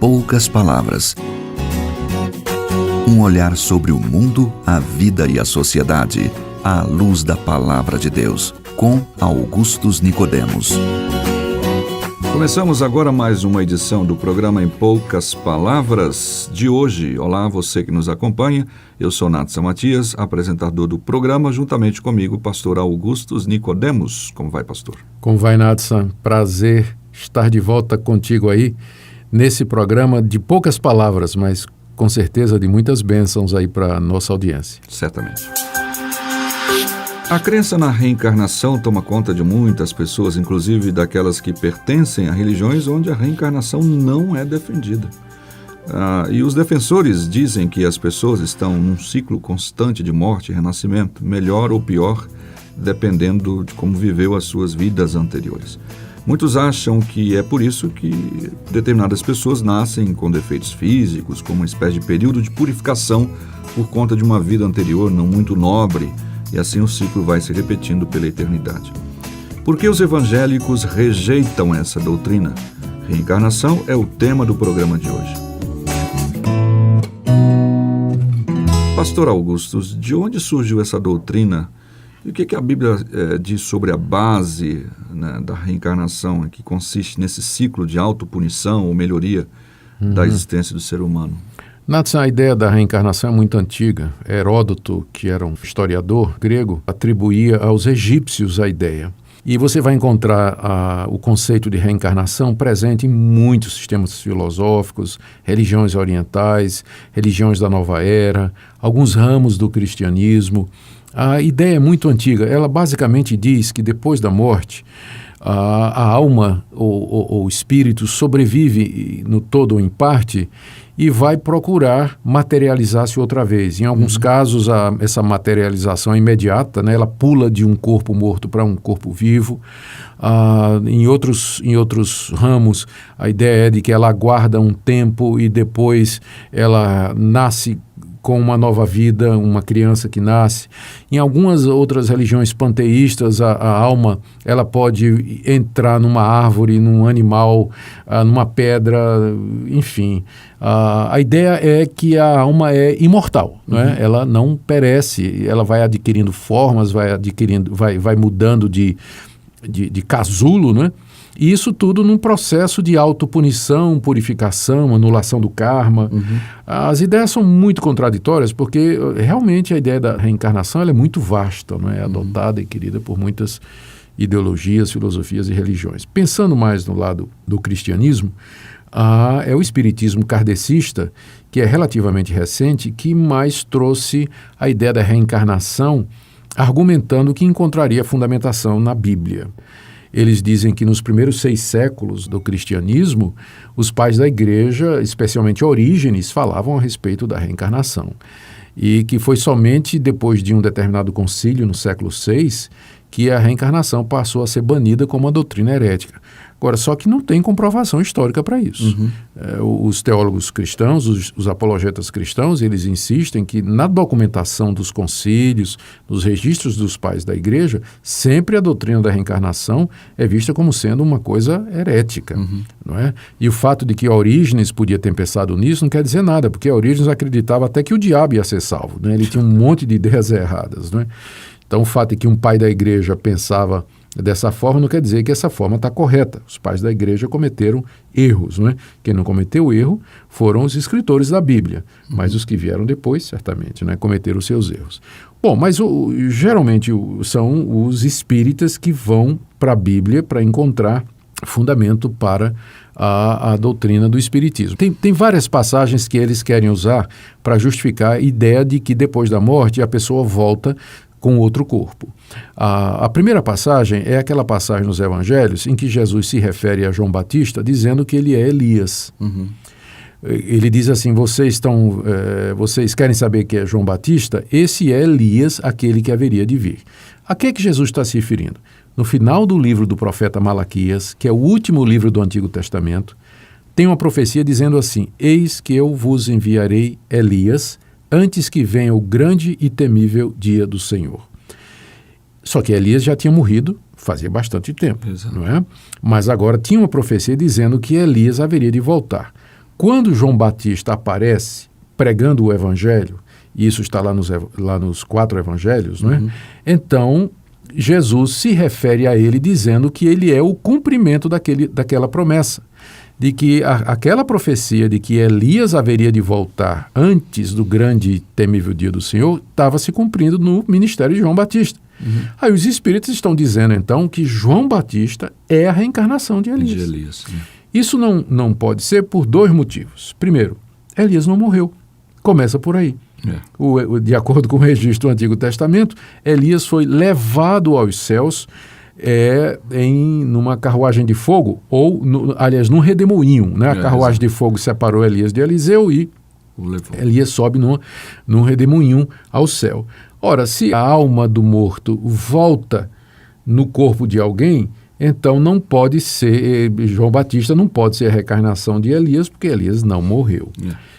poucas palavras. Um olhar sobre o mundo, a vida e a sociedade, à luz da Palavra de Deus, com Augustus Nicodemos. Começamos agora mais uma edição do programa Em Poucas Palavras de hoje. Olá, você que nos acompanha. Eu sou Natsa Matias, apresentador do programa, juntamente comigo, pastor Augustus Nicodemos. Como vai, pastor? Como vai, Natsa? Prazer estar de volta contigo aí, nesse programa de poucas palavras, mas com certeza de muitas bênçãos aí para a nossa audiência. Certamente. A crença na reencarnação toma conta de muitas pessoas, inclusive daquelas que pertencem a religiões onde a reencarnação não é defendida. E os defensores dizem que as pessoas estão num ciclo constante de morte e renascimento, melhor ou pior, dependendo de como viveu as suas vidas anteriores. Muitos acham que é por isso que determinadas pessoas nascem com defeitos físicos, como uma espécie de período de purificação por conta de uma vida anterior não muito nobre, e assim o ciclo vai se repetindo pela eternidade. Por que os evangélicos rejeitam essa doutrina? Reencarnação é o tema do programa de hoje. Pastor Augustus, de onde surgiu essa doutrina? E o que a Bíblia diz sobre a base, né, da reencarnação, que consiste nesse ciclo de autopunição ou melhoria da existência do ser humano? Natsa, a ideia da reencarnação é muito antiga. Heródoto, que era um historiador grego, atribuía aos egípcios a ideia. E você vai encontrar o conceito de reencarnação presente em muitos sistemas filosóficos, religiões orientais, religiões da Nova Era, alguns ramos do cristianismo. A ideia é muito antiga. Ela basicamente diz que depois da morte, a alma ou o espírito sobrevive no todo ou em parte e vai procurar materializar-se outra vez. Em alguns casos, essa materialização é imediata, né? Ela pula de um corpo morto para um corpo vivo. Em outros ramos, a ideia é de que ela aguarda um tempo e depois ela nasce com uma nova vida, uma criança que nasce. Em algumas outras religiões panteístas, a alma ela pode entrar numa árvore, num animal, numa pedra, enfim. A ideia é que a alma é imortal, né? Ela não perece, ela vai adquirindo formas, vai mudando de casulo, né? E isso tudo num processo de autopunição, purificação, anulação do karma. As ideias são muito contraditórias porque realmente a ideia da reencarnação ela é muito vasta, não é? Adotada e querida por muitas ideologias, filosofias e religiões. Pensando mais no lado do cristianismo, é o espiritismo kardecista, que é relativamente recente, que mais trouxe a ideia da reencarnação, argumentando que encontraria fundamentação na Bíblia. Eles dizem que nos primeiros 6 séculos do cristianismo, os pais da igreja, especialmente Orígenes, falavam a respeito da reencarnação. E que foi somente depois de um determinado concílio, no século VI, que a reencarnação passou a ser banida como uma doutrina herética. Agora, só que não tem comprovação histórica para isso. Os teólogos cristãos, os apologetas cristãos, eles insistem que na documentação dos concílios, nos registros dos pais da igreja, sempre a doutrina da reencarnação é vista como sendo uma coisa herética. Não é? E o fato de que Orígenes podia ter pensado nisso não quer dizer nada, porque Orígenes acreditava até que o diabo ia ser salvo, né? Ele tinha um monte de ideias erradas. Não é? Então, o fato de que um pai da igreja pensava dessa forma não quer dizer que essa forma está correta. Os pais da igreja cometeram erros, não é? Quem não cometeu erro foram os escritores da Bíblia, mas os que vieram depois, certamente, né, cometeram os seus erros. Bom, mas geralmente são os espíritas que vão para a Bíblia para encontrar fundamento para a doutrina do espiritismo. Tem várias passagens que eles querem usar para justificar a ideia de que depois da morte a pessoa volta com outro corpo. A primeira passagem é aquela passagem nos Evangelhos em que Jesus se refere a João Batista dizendo que ele é Elias. Ele diz assim, vocês querem saber que é João Batista? Esse é Elias, aquele que haveria de vir. A que é que Jesus está se referindo? No final do livro do profeta Malaquias, que é o último livro do Antigo Testamento, tem uma profecia dizendo assim, eis que eu vos enviarei Elias, antes que venha o grande e temível dia do Senhor. Só que Elias já tinha morrido fazia bastante tempo, não é? Mas agora tinha uma profecia dizendo que Elias haveria de voltar. quando João Batista aparece pregando o evangelho, e isso está lá nos 4 evangelhos, não é? Então, Jesus se refere a ele dizendo que ele é o cumprimento daquela promessa, de que aquela profecia de que Elias haveria de voltar antes do grande e temível dia do Senhor estava se cumprindo no ministério de João Batista. Aí os espíritos estão dizendo, então, que João Batista é a reencarnação de Elias. Isso não pode ser por 2 motivos. Primeiro, Elias não morreu. Começa por aí. De acordo com o registro do Antigo Testamento, Elias foi levado aos céus numa carruagem de fogo, ou, aliás, num redemoinho. Né? A carruagem de fogo separou Elias de Eliseu e Elias sobe num redemoinho ao céu. Ora, se a alma do morto volta no corpo de alguém, então não pode ser, João Batista não pode ser a reencarnação de Elias, porque Elias não morreu.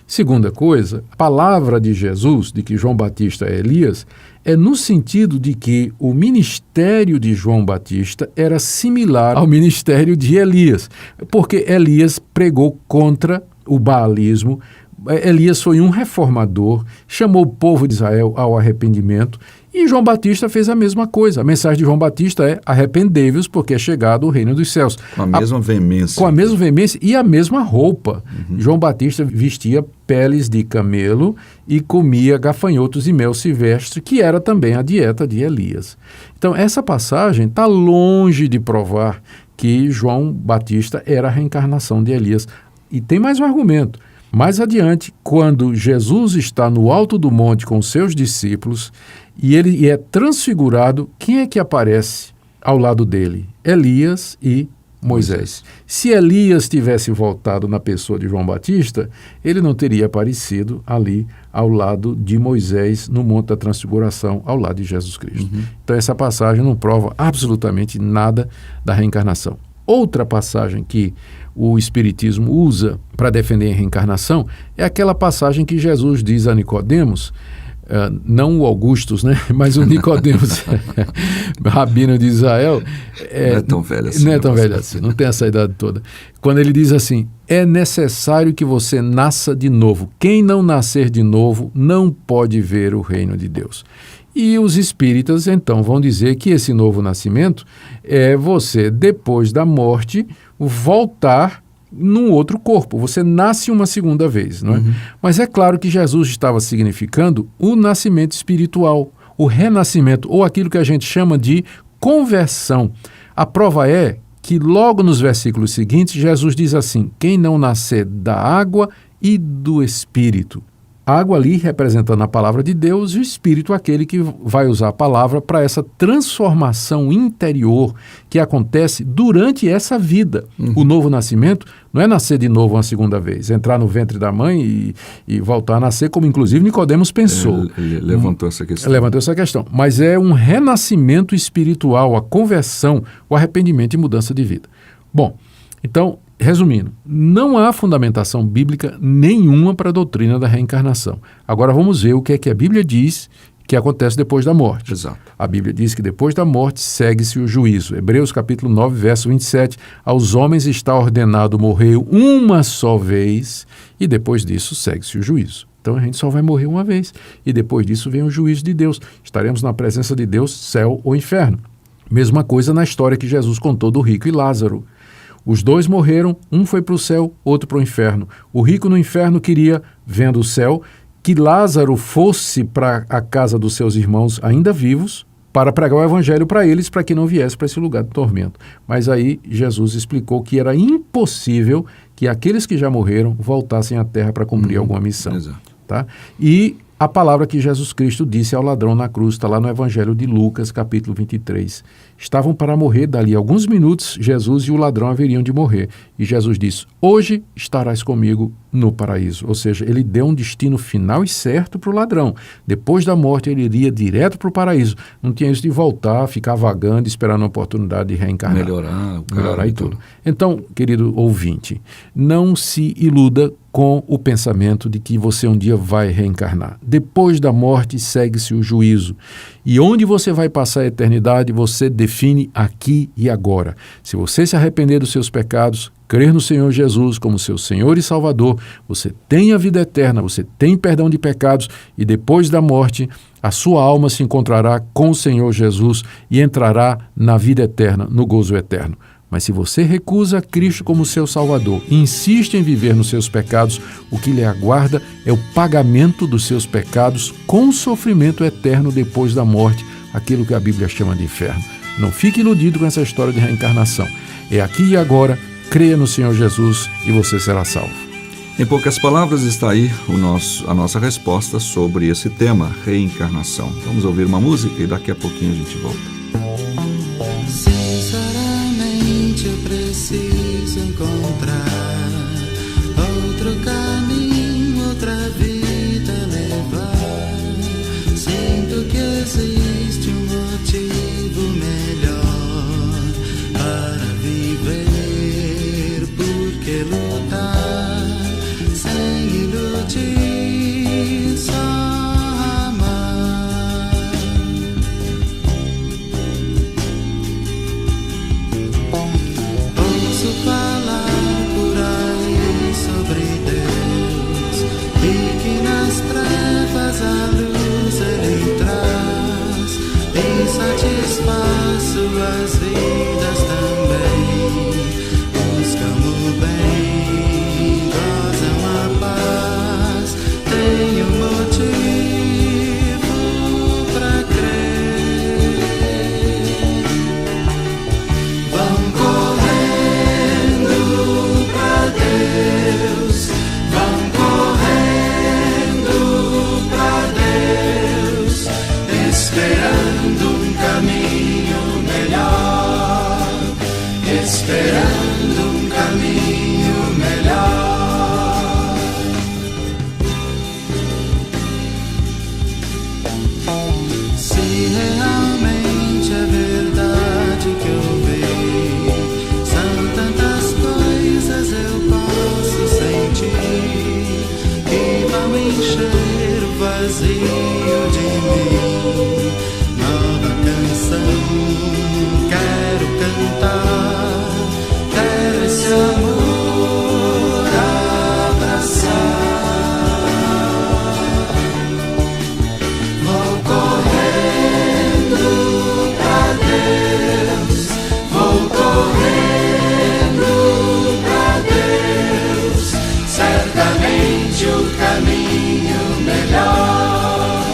Segunda coisa, a palavra de Jesus, de que João Batista é Elias, é no sentido de que o ministério de João Batista era similar ao ministério de Elias, porque Elias pregou contra o baalismo. Elias foi um reformador, chamou o povo de Israel ao arrependimento, e João Batista fez a mesma coisa. A mensagem de João Batista é: arrependei-vos, porque é chegado o reino dos céus. Com a mesma veemência. Com a mesma veemência e a mesma roupa. João Batista vestia peles de camelo e comia gafanhotos e mel silvestre, que era também a dieta de Elias. Então, essa passagem está longe de provar que João Batista era a reencarnação de Elias. E tem mais um argumento. Mais adiante, quando Jesus está no alto do monte com seus discípulos e ele é transfigurado, quem é que aparece ao lado dele? Elias e Moisés. Se Elias tivesse voltado na pessoa de João Batista, ele não teria aparecido ali ao lado de Moisés no Monte da Transfiguração, ao lado de Jesus Cristo. Então essa passagem não prova absolutamente nada da reencarnação. Outra passagem que o Espiritismo usa para defender a reencarnação é aquela passagem que Jesus diz a Nicodemos, não o Augustus, né? Mas o Nicodemos, rabino de Israel. Não é tão velho assim. Não é tão velho assim, não tem essa idade toda. Quando ele diz assim: é necessário que você nasça de novo. Quem não nascer de novo não pode ver o reino de Deus. E os espíritas, então, vão dizer que esse novo nascimento é você, depois da morte, voltar num outro corpo. Você nasce uma segunda vez, não é? Mas é claro que Jesus estava significando o nascimento espiritual, o renascimento, ou aquilo que a gente chama de conversão. A prova é que logo nos versículos seguintes, Jesus diz assim: quem não nascer da água e do Espírito. A água ali representando a palavra de Deus e o Espírito aquele que vai usar a palavra para essa transformação interior que acontece durante essa vida. O novo nascimento não é nascer de novo uma segunda vez, entrar no ventre da mãe e voltar a nascer, como inclusive Nicodemos pensou. Ele levantou essa questão. Levantou essa questão. Mas é um renascimento espiritual, a conversão, o arrependimento e mudança de vida. Bom, então, resumindo, não há fundamentação bíblica nenhuma para a doutrina da reencarnação. Agora vamos ver o que é que a Bíblia diz que acontece depois da morte. Exato. A Bíblia diz que depois da morte segue-se o juízo. Hebreus capítulo 9, verso 27, aos homens está ordenado morrer uma só vez e depois disso segue-se o juízo. Então a gente só vai morrer uma vez e depois disso vem o juízo de Deus. Estaremos na presença de Deus, céu ou inferno. Mesma coisa na história que Jesus contou do rico e Lázaro. Os dois morreram, um foi para o céu, outro para o inferno. O rico no inferno queria, vendo o céu, que Lázaro fosse para a casa dos seus irmãos ainda vivos, para pregar o evangelho para eles, para que não viesse para esse lugar de tormento. Mas aí Jesus explicou que era impossível que aqueles que já morreram voltassem à terra para cumprir alguma missão. Exato. Tá? E a palavra que Jesus Cristo disse ao ladrão na cruz, está lá no Evangelho de Lucas, capítulo 23. Estavam para morrer, dali alguns minutos, Jesus e o ladrão haveriam de morrer. E Jesus disse: hoje estarás comigo no paraíso. Ou seja, ele deu um destino final e certo para o ladrão. Depois da morte, ele iria direto para o paraíso. Não tinha isso de voltar, ficar vagando, esperando a oportunidade de reencarnar. Melhorar e tudo. Então, querido ouvinte, não se iluda com o pensamento de que você um dia vai reencarnar. Depois da morte segue-se o juízo. E onde você vai passar a eternidade, você define aqui e agora. Se você se arrepender dos seus pecados, crer no Senhor Jesus como seu Senhor e Salvador, você tem a vida eterna, você tem perdão de pecados e depois da morte, a sua alma se encontrará com o Senhor Jesus e entrará na vida eterna, no gozo eterno. Mas se você recusa Cristo como seu Salvador e insiste em viver nos seus pecados, o que lhe aguarda é o pagamento dos seus pecados com sofrimento eterno depois da morte, aquilo que a Bíblia chama de inferno. Não fique iludido com essa história de reencarnação. É aqui e agora, creia no Senhor Jesus e você será salvo. Em poucas palavras está aí a nossa resposta sobre esse tema, reencarnação. Vamos ouvir uma música e daqui a pouquinho a gente volta. Eu preciso encontrar outro caminho, outra vida levar. Sinto que existe um motivo melhor para viver. Por que lutar sem iludir, só amar? Falar por aí sobre Deus e que nas trevas a luz Ele traz e satisfaz suas vidas também. Buscam o bem, gozam a paz, têm um motivo pra crer. Vão correndo pra Deus, vão correndo pra Deus, esperando um caminho melhor, esperando um caminho melhor. Se realmente é verdade que eu vejo, são tantas coisas eu posso sentir que vão encher o vazio de mim. Nova canção quero cantar, quero esse amor abraçar. Vou correndo pra Deus, vou correndo pra Deus, certamente o caminho melhor,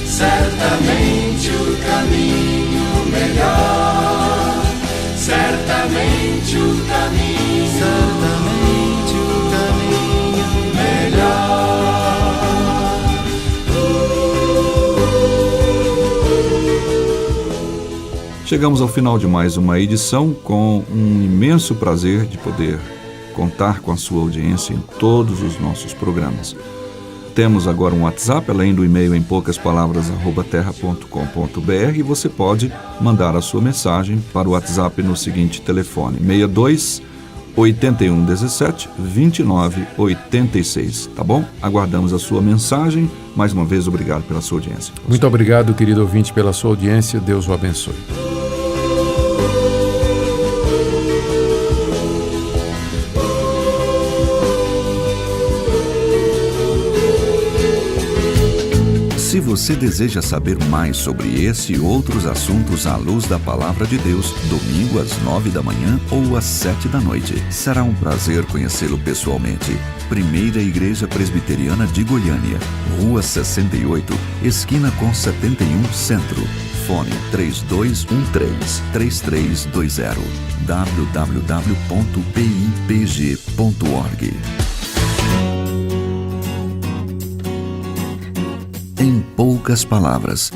certamente o caminho melhor, certamente o caminho, certamente o caminho melhor. Chegamos ao final de mais uma edição com um imenso prazer de poder contar com a sua audiência em todos os nossos programas. Temos agora um WhatsApp, além do e-mail em poucaspalavras@terra.com.br, e você pode mandar a sua mensagem para o WhatsApp no seguinte telefone: 62 81 17 29 86, tá bom? Aguardamos a sua mensagem. Mais uma vez, obrigado pela sua audiência. Muito obrigado, querido ouvinte, pela sua audiência. Deus o abençoe. Se você deseja saber mais sobre esse e outros assuntos à luz da Palavra de Deus, domingo às 9 da manhã ou às 7 da noite. Será um prazer conhecê-lo pessoalmente. Primeira Igreja Presbiteriana de Goiânia, Rua 68, esquina com 71 Centro. Fone 3213-3320. www.pipg.org. Em poucas palavras,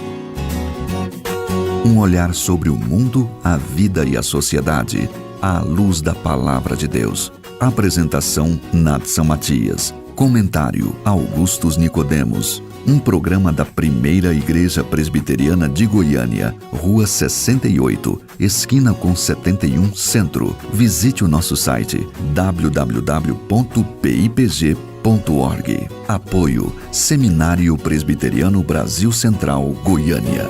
um olhar sobre o mundo, a vida e a sociedade, à luz da Palavra de Deus. Apresentação: Nadson Matias. Comentário: Augustus Nicodemos. Um programa da Primeira Igreja Presbiteriana de Goiânia, Rua 68, esquina com 71 Centro. Visite o nosso site www.pipg.org. Apoio Seminário Presbiteriano Brasil Central, Goiânia.